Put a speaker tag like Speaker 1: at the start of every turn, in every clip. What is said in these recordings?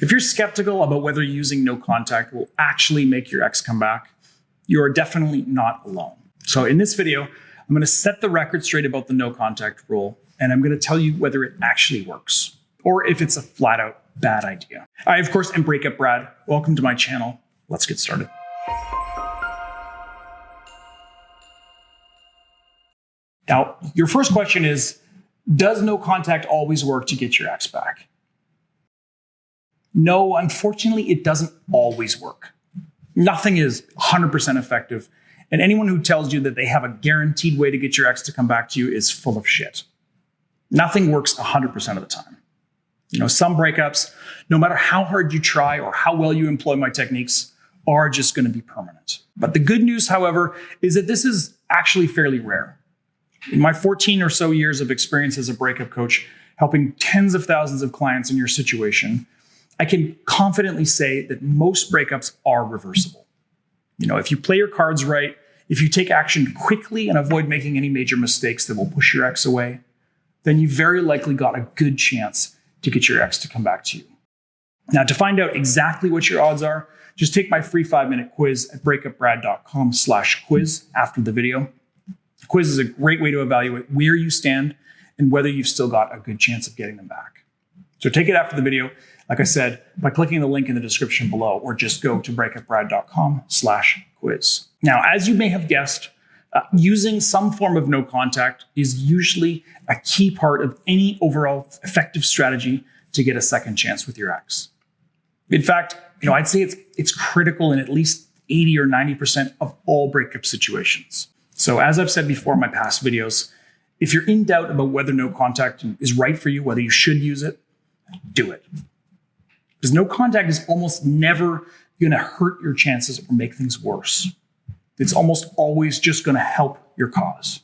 Speaker 1: If you're skeptical about whether using no contact will actually make your ex come back, you are definitely not alone. So in this video, I'm going to set the record straight about the no contact rule, and I'm going to tell you whether it actually works or if it's a flat out bad idea. I, of course, am Breakup Brad. Welcome to my channel. Let's get started. Now, your first question is, does no contact always work to get your ex back? No, unfortunately, it doesn't always work. Nothing is 100% effective, and anyone who tells you that they have a guaranteed way to get your ex to come back to you is full of shit. Nothing works 100% of the time. Some breakups, no matter how hard you try or how well you employ my techniques, are just going to be permanent. But the good news, however, is that this is actually fairly rare. In my 14 or so years of experience as a breakup coach, helping tens of thousands of clients in your situation, I can confidently say that most breakups are reversible. If you play your cards right, if you take action quickly and avoid making any major mistakes that will push your ex away, then you very likely got a good chance to get your ex to come back to you. Now, to find out exactly what your odds are, just take my free 5-minute quiz at breakupbrad.com/quiz after the video. The quiz is a great way to evaluate where you stand and whether you've still got a good chance of getting them back. So take it after the video, like I said, by clicking the link in the description below, or just go to breakupbrad.com/quiz. Now, as you may have guessed, using some form of no contact is usually a key part of any overall effective strategy to get a second chance with your ex. In fact, I'd say it's critical in at least 80 or 90% of all breakup situations. So as I've said before in my past videos, if you're in doubt about whether no contact is right for you, whether you should use it, do it. Because no contact is almost never going to hurt your chances or make things worse. It's almost always just going to help your cause.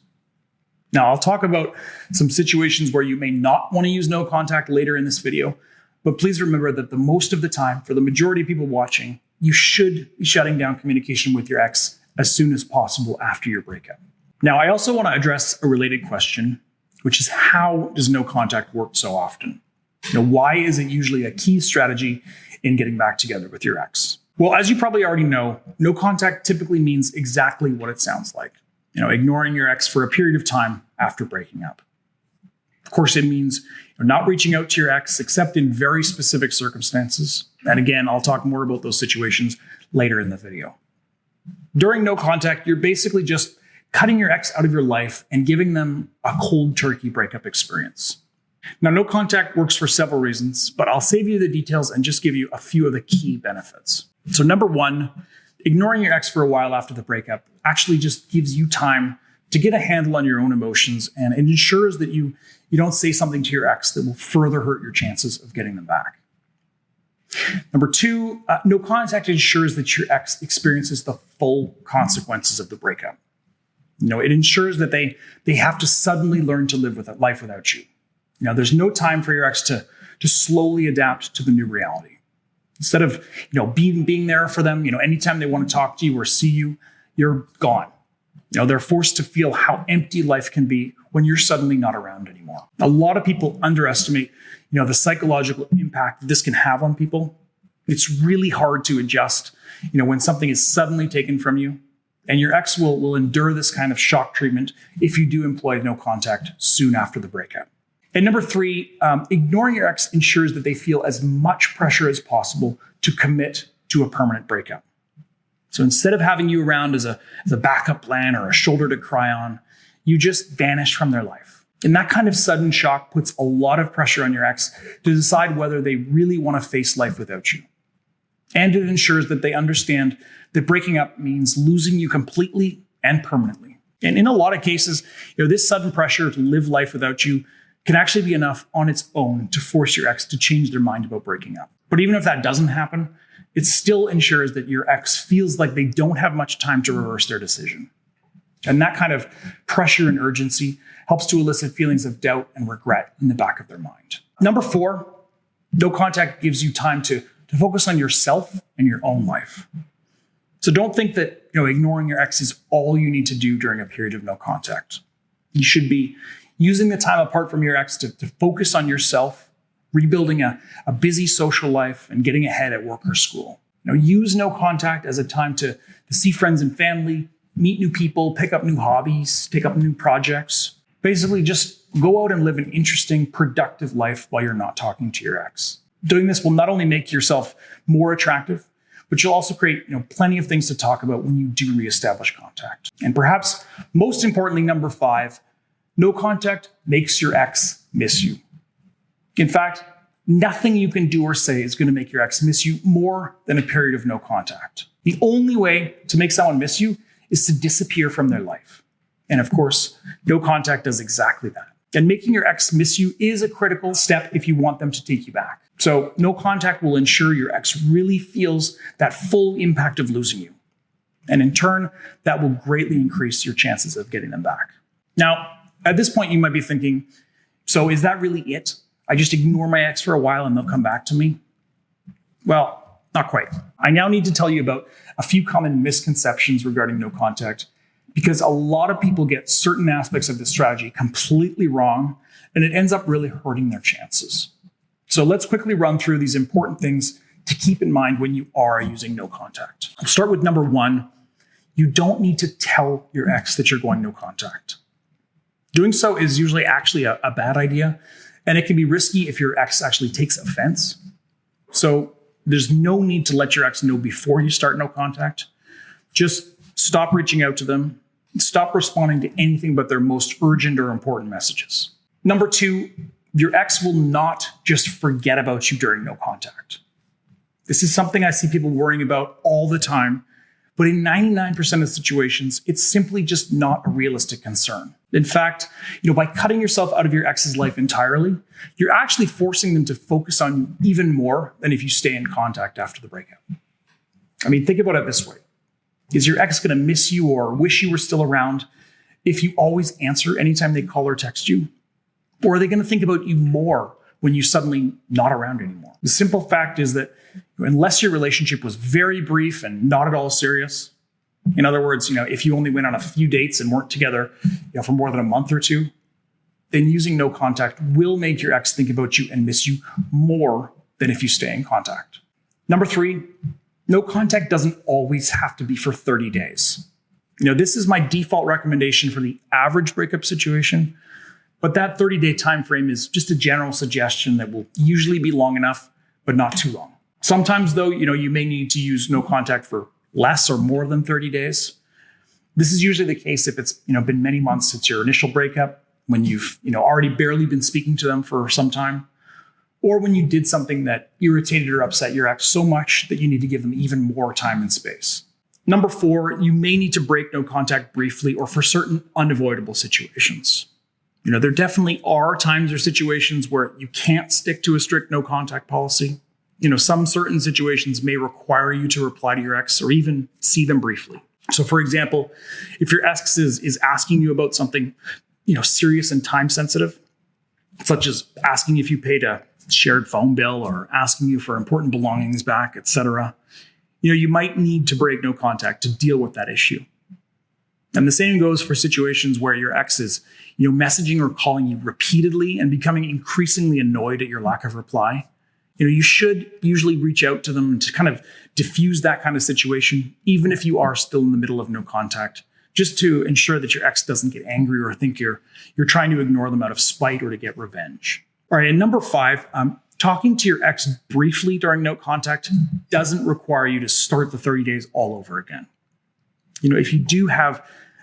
Speaker 1: Now, I'll talk about some situations where you may not want to use no contact later in this video, but please remember that the most of the time, for the majority of people watching, you should be shutting down communication with your ex as soon as possible after your breakup. Now, I also want to address a related question, which is, how does no contact work so often? Why is it usually a key strategy in getting back together with your ex? Well, as you probably already know, no contact typically means exactly what it sounds like. Ignoring your ex for a period of time after breaking up. Of course, it means not reaching out to your ex except in very specific circumstances. And again, I'll talk more about those situations later in the video. During no contact, you're basically just cutting your ex out of your life and giving them a cold turkey breakup experience. Now, no contact works for several reasons, but I'll save you the details and just give you a few of the key benefits. So number one, ignoring your ex for a while after the breakup actually just gives you time to get a handle on your own emotions, and it ensures that you don't say something to your ex that will further hurt your chances of getting them back. Number two, no contact ensures that your ex experiences the full consequences of the breakup. It ensures that they have to suddenly learn to live with life without you. There's no time for your ex to slowly adapt to the new reality. Instead of being there for them, anytime they want to talk to you or see you, you're gone. They're forced to feel how empty life can be when you're suddenly not around anymore. A lot of people underestimate, the psychological impact this can have on people. It's really hard to adjust, when something is suddenly taken from you, and your ex will endure this kind of shock treatment if you do employ no contact soon after the breakup. And number three, ignoring your ex ensures that they feel as much pressure as possible to commit to a permanent breakup. So instead of having you around as a backup plan or a shoulder to cry on, you just vanish from their life. And that kind of sudden shock puts a lot of pressure on your ex to decide whether they really want to face life without you. And it ensures that they understand that breaking up means losing you completely and permanently. And in a lot of cases, this sudden pressure to live life without you can actually be enough on its own to force your ex to change their mind about breaking up. But even if that doesn't happen, it still ensures that your ex feels like they don't have much time to reverse their decision. And that kind of pressure and urgency helps to elicit feelings of doubt and regret in the back of their mind. Number four, no contact gives you time to focus on yourself and your own life. So don't think that ignoring your ex is all you need to do during a period of no contact. You should be using the time apart from your ex to focus on yourself, rebuilding a busy social life, and getting ahead at work or school. Use no contact as a time to see friends and family, meet new people, pick up new hobbies, take up new projects. Basically, just go out and live an interesting, productive life while you're not talking to your ex. Doing this will not only make yourself more attractive, but you'll also create plenty of things to talk about when you do reestablish contact. And perhaps most importantly, number 5, no contact makes your ex miss you. In fact, nothing you can do or say is going to make your ex miss you more than a period of no contact. The only way to make someone miss you is to disappear from their life. And of course, no contact does exactly that. And making your ex miss you is a critical step if you want them to take you back. So no contact will ensure your ex really feels that full impact of losing you. And in turn, that will greatly increase your chances of getting them back. Now, at this point, you might be thinking, so is that really it? I just ignore my ex for a while and they'll come back to me? Well, not quite. I now need to tell you about a few common misconceptions regarding no contact, because a lot of people get certain aspects of this strategy completely wrong, and it ends up really hurting their chances. So let's quickly run through these important things to keep in mind when you are using no contact. I'll start with number 1. You don't need to tell your ex that you're going no contact. Doing so is usually actually a bad idea, and it can be risky if your ex actually takes offense. So there's no need to let your ex know before you start no contact. Just stop reaching out to them. Stop responding to anything but their most urgent or important messages. Number 2, your ex will not just forget about you during no contact. This is something I see people worrying about all the time, but in 99% of situations, it's simply just not a realistic concern. In fact, by cutting yourself out of your ex's life entirely, you're actually forcing them to focus on you even more than if you stay in contact after the breakup. I mean, think about it this way. Is your ex going to miss you or wish you were still around if you always answer anytime they call or text you? Or are they going to think about you more when you're suddenly not around anymore? The simple fact is that unless your relationship was very brief and not at all serious, in other words, if you only went on a few dates and weren't together for more than a month or two, then using no contact will make your ex think about you and miss you more than if you stay in contact. Number 3, no contact doesn't always have to be for 30 days. This is my default recommendation for the average breakup situation, but that 30-day time frame is just a general suggestion that will usually be long enough, but not too long. Sometimes, though, you may need to use no contact for less or more than 30 days. This is usually the case if it's been many months since your initial breakup, when you've already barely been speaking to them for some time, or when you did something that irritated or upset your ex so much that you need to give them even more time and space. Number 4, you may need to break no contact briefly or for certain unavoidable situations. There definitely are times or situations where you can't stick to a strict no contact policy. Some certain situations may require you to reply to your ex or even see them briefly. So for example, if your ex is asking you about something, serious and time sensitive, such as asking if you paid a shared phone bill or asking you for important belongings back, etc., you might need to break no contact to deal with that issue. And the same goes for situations where your ex is, messaging or calling you repeatedly and becoming increasingly annoyed at your lack of reply. You should usually reach out to them to kind of diffuse that kind of situation, even if you are still in the middle of no contact, just to ensure that your ex doesn't get angry or think you're trying to ignore them out of spite or to get revenge. All right, and number 5, talking to your ex briefly during no contact doesn't require you to start the 30 days all over again. If you do have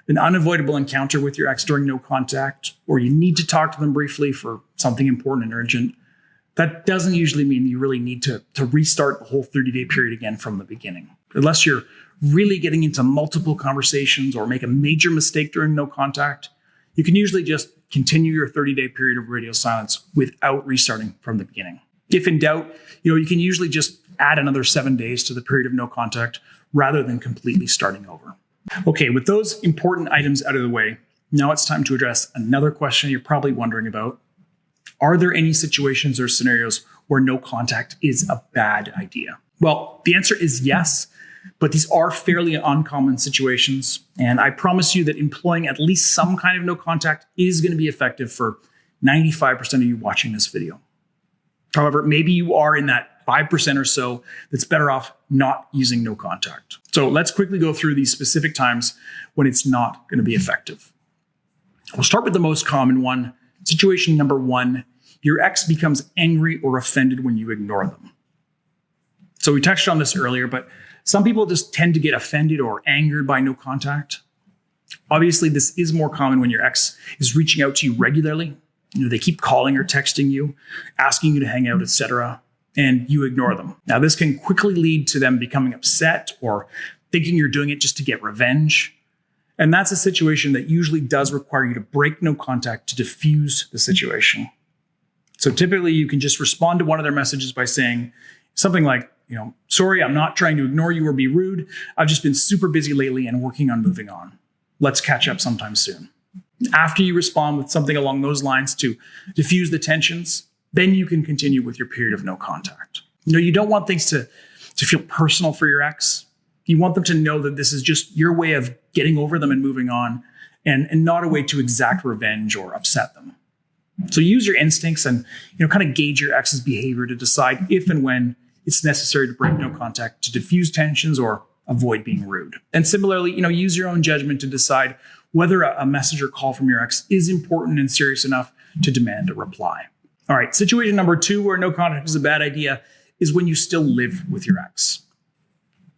Speaker 1: an unavoidable encounter with your ex during no contact, or you need to talk to them briefly for something important and urgent, that doesn't usually mean you really need to restart the whole 30-day period again from the beginning. Unless you're really getting into multiple conversations or make a major mistake during no contact, you can usually just continue your 30-day period of radio silence without restarting from the beginning. If in doubt, you can usually just add another 7 days to the period of no contact rather than completely starting over. Okay, with those important items out of the way, now it's time to address another question you're probably wondering about. Are there any situations or scenarios where no contact is a bad idea? Well, the answer is yes, but these are fairly uncommon situations. And I promise you that employing at least some kind of no contact is going to be effective for 95% of you watching this video. However, maybe you are in that 5% or so that's better off not using no contact. So let's quickly go through these specific times when it's not going to be effective. We'll start with the most common one. Situation number 1, your ex becomes angry or offended when you ignore them. So we touched on this earlier, but some people just tend to get offended or angered by no contact. Obviously, this is more common when your ex is reaching out to you regularly. They keep calling or texting you, asking you to hang out, etc., and you ignore them. Now, this can quickly lead to them becoming upset or thinking you're doing it just to get revenge. And that's a situation that usually does require you to break no contact to diffuse the situation. So typically, you can just respond to one of their messages by saying something like, sorry, I'm not trying to ignore you or be rude. I've just been super busy lately and working on moving on. Let's catch up sometime soon. After you respond with something along those lines to diffuse the tensions, then you can continue with your period of no contact. You don't want things to feel personal for your ex. You want them to know that this is just your way of getting over them and moving on, and not a way to exact revenge or upset them. So use your instincts and kind of gauge your ex's behavior to decide if and when it's necessary to break no contact to diffuse tensions or avoid being rude. And similarly, use your own judgment to decide whether a message or call from your ex is important and serious enough to demand a reply. All right, situation number 2, where no contact is a bad idea, is when you still live with your ex.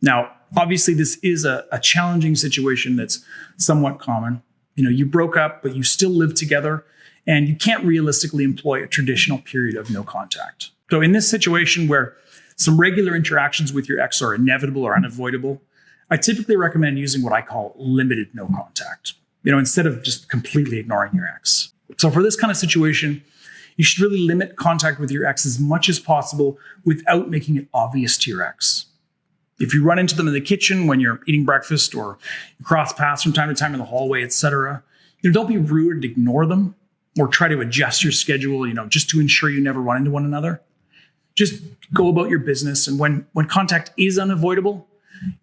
Speaker 1: Now, obviously, this is a challenging situation that's somewhat common. You broke up, but you still live together, and you can't realistically employ a traditional period of no contact. So in this situation where some regular interactions with your ex are inevitable or unavoidable, I typically recommend using what I call limited no contact, instead of just completely ignoring your ex. So for this kind of situation, you should really limit contact with your ex as much as possible without making it obvious to your ex. If you run into them in the kitchen when you're eating breakfast, or you cross paths from time to time in the hallway, etc., don't be rude and ignore them, or try to adjust your schedule, just to ensure you never run into one another. Just go about your business, and when contact is unavoidable,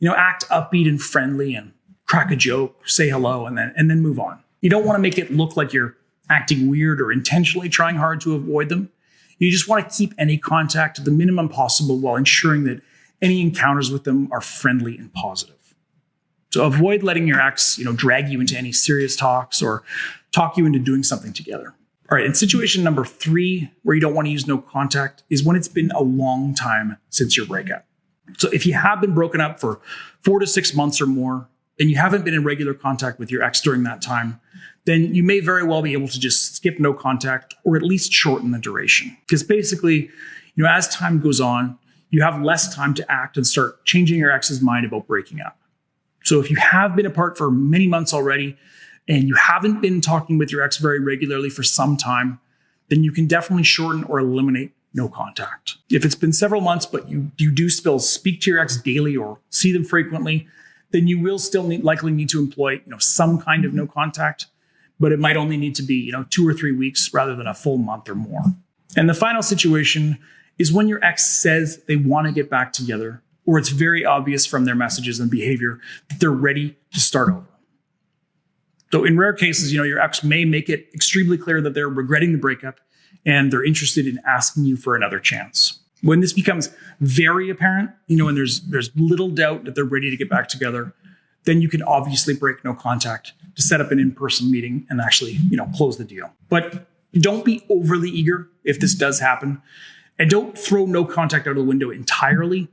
Speaker 1: act upbeat and friendly and crack a joke, say hello, and then move on. You don't want to make it look like you're acting weird or intentionally trying hard to avoid them. You just want to keep any contact to the minimum possible while ensuring that any encounters with them are friendly and positive. So avoid letting your ex, drag you into any serious talks or talk you into doing something together. All right, and situation number 3, where you don't want to use no contact, is when it's been a long time since your breakup. So if you have been broken up for 4 to 6 months or more, and you haven't been in regular contact with your ex during that time, then you may very well be able to just skip no contact, or at least shorten the duration. Because basically, as time goes on, you have less time to act and start changing your ex's mind about breaking up. So if you have been apart for many months already, and you haven't been talking with your ex very regularly for some time, then you can definitely shorten or eliminate no contact. If it's been several months, but you do still speak to your ex daily or see them frequently, then you will still likely need to employ some kind of no contact, but it might only need to be 2 or 3 weeks rather than a full month or more. And the final situation is when your ex says they want to get back together, or it's very obvious from their messages and behavior that they're ready to start over. So in rare cases, your ex may make it extremely clear that they're regretting the breakup and they're interested in asking you for another chance. When this becomes very apparent, and there's little doubt that they're ready to get back together, then you can obviously break no contact to set up an in-person meeting and actually, close the deal. But don't be overly eager if this does happen, and don't throw no contact out of the window entirely.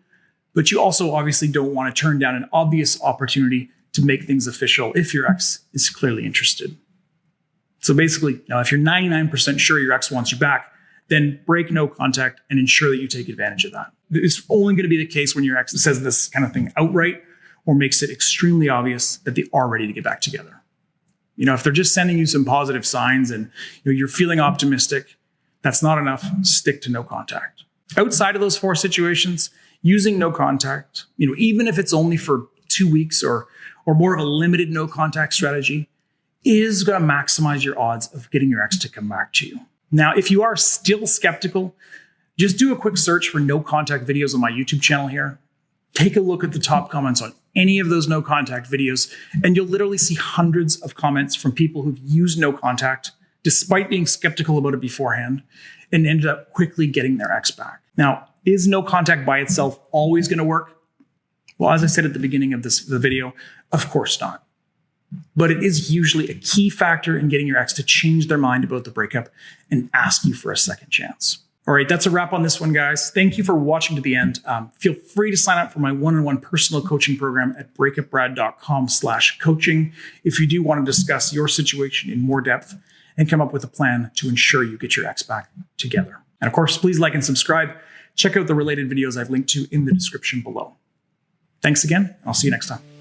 Speaker 1: But you also obviously don't want to turn down an obvious opportunity to make things official if your ex is clearly interested. So basically, if you're 99% sure your ex wants you back, then break no contact and ensure that you take advantage of that. It's only going to be the case when your ex says this kind of thing outright or makes it extremely obvious that they are ready to get back together. If they're just sending you some positive signs and you're feeling optimistic, that's not enough. Stick to no contact. Outside of those 4 situations, using no contact, even if it's only for 2 weeks or more of a limited no contact strategy, is going to maximize your odds of getting your ex to come back to you. Now, if you are still skeptical, just do a quick search for no contact videos on my YouTube channel here. Take a look at the top comments on any of those no contact videos, and you'll literally see hundreds of comments from people who've used no contact despite being skeptical about it beforehand, and ended up quickly getting their ex back. Now, is no contact by itself always going to work? Well, as I said at the beginning of the video, of course not. But it is usually a key factor in getting your ex to change their mind about the breakup and ask you for a second chance. All right, that's a wrap on this one, guys. Thank you for watching to the end. Feel free to sign up for my one-on-one personal coaching program at breakupbrad.com/coaching if you do want to discuss your situation in more depth and come up with a plan to ensure you get your ex back together. And of course, please like and subscribe. Check out the related videos I've linked to in the description below. Thanks again. I'll see you next time.